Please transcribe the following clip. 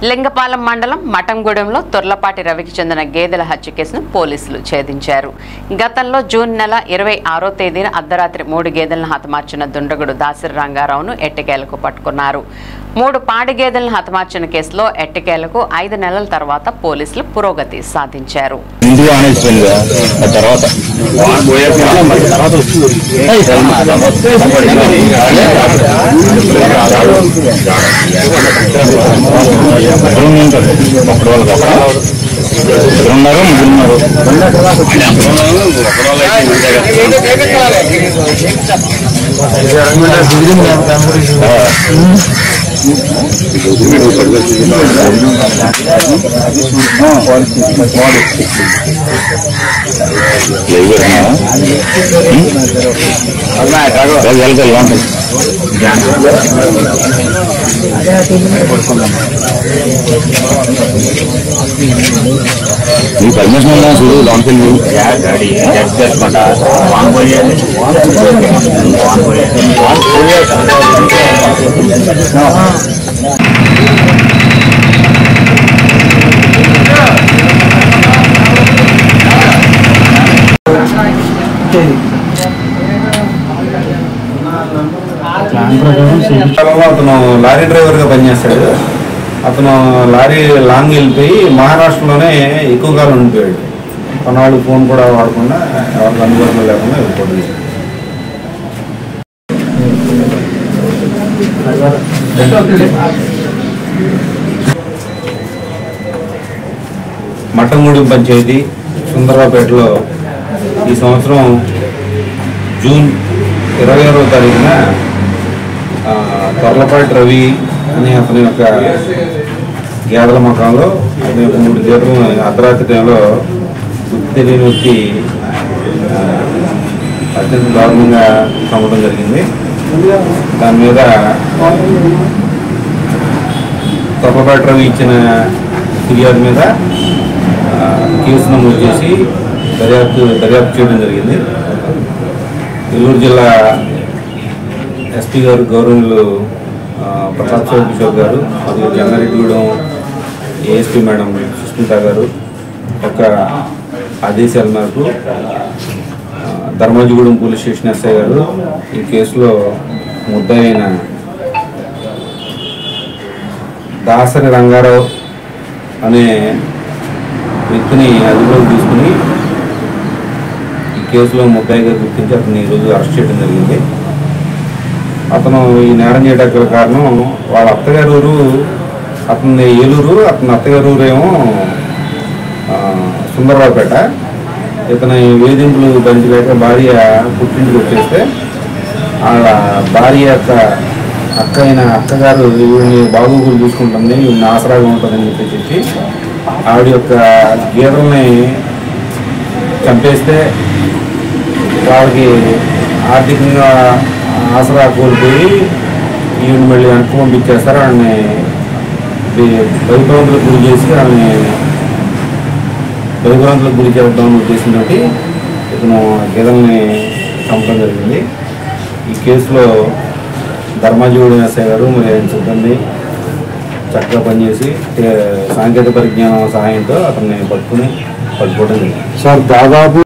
లింగపాలెం మండలం మఠంగూడెంలో తొర్లపాటి రవికి చెందిన గేదెల హత్య కేసును పోలీసులు ఛేదించారు. గతంలో జూన్ నెల 26వ తేదీన అర్ధరాత్రి 3 గేదెలను హతమార్చిన దుండగుడు దాసరి రంగారావును ఎట్టకేలకు పట్టుకున్నారు. 3 పాడి గేదెలను హతమార్చిన కేసులో ఎట్టకేలకు 5 నెలల తర్వాత పోలీసులు పురోగతి సాధించారు. परमिशन लॉन्च गाड़ी అతను లారీ డ్రైవర్గా పనిచేస్తాడు. అతను లారీ లాంగ్ వెళ్ళిపోయి మహారాష్ట్రలోనే ఎక్కువ కాలం ఉండిపోయాడు. కొన్నాళ్ళు ఫోన్ కూడా వాడకుండా ఎవరికి అందుబాటులో లేకుండా వెళ్ళిపోతుంది. మఠంగూడెం పంచాయతీ సుందరరావుపేటలో ఈ సంవత్సరం జూన్ 26వ తారీఖున తొర్లపాటి రవి అనే అతని యొక్క గేదెల మకాంలో అతని యొక్క 3 గేదెలు అర్ధరాత్రి టైంలో గుర్తు తెలియని వ్యక్తి అత్యంత దారుణంగా చంపడం జరిగింది. దాని మీద తొర్లపాటి రవి ఇచ్చిన ఫిర్యాదు మీద కేసు నమోదు చేసి దర్యాప్తు చేయడం జరిగింది. నెల్లూరు జిల్లా ఎస్పీ గారు గౌరవనీయులు ప్రతాప్ కిషోర్ గారు మరియు జంగారెడ్డిగూడెం ఏఎస్పీ మేడం సుస్మిత గారు యొక్క ఆదేశాల మేరకు ధర్మాజిగూడెం పోలీస్ స్టేషన్ ఎస్ఐ గారు ఈ కేసులో ముద్దాయి అయిన దాసరి రంగారావు అనే వ్యక్తిని అదుపులోకి తీసుకుని ఈ కేసులో ముద్దాయిగా గుర్తించి అతన్ని ఈరోజు అరెస్ట్ చేయడం జరిగింది. అతను ఈ నేరం చేయడానికి కారణం వాళ్ళ అత్తగారు ఊరు అతని ఏలూరు, అతని అత్తగారు ఊరేమో సుందరరావుపేట. ఇతని వేధింపులు భరించలేక భార్య పుట్టింటికి వచ్చేస్తే వాళ్ళ భార్య యొక్క అక్కగారు వీడిని బాగోగులు చూసుకుంటుంది, వీడిని ఆసరాగా ఉంటుందని చెప్పి ఆవిడ యొక్క గేదెల్ని చంపేస్తే వాళ్ళకి ఆర్థికంగా ఆసరా కోల్పోయి ఈవిని మళ్ళీ వెనక్కి పంపించేస్తారు. ఆవిడని భయభ్రాంతులకు గురి చేసి ఆమె భయభ్రాంతులకు గురి చేద్దామని ఉద్దేశంతో ఇతను గేదెల్ని చంపడం జరిగింది. ఈ కేసులో ధర్మాజిగూడెం ఎస్ఐ గారు మరి ఆయన సిబ్బంది చక్కగా పనిచేసి సాంకేతిక పరిజ్ఞానం సహాయంతో అతన్ని పట్టుకోవడం జరిగింది. సార్ దాదాపు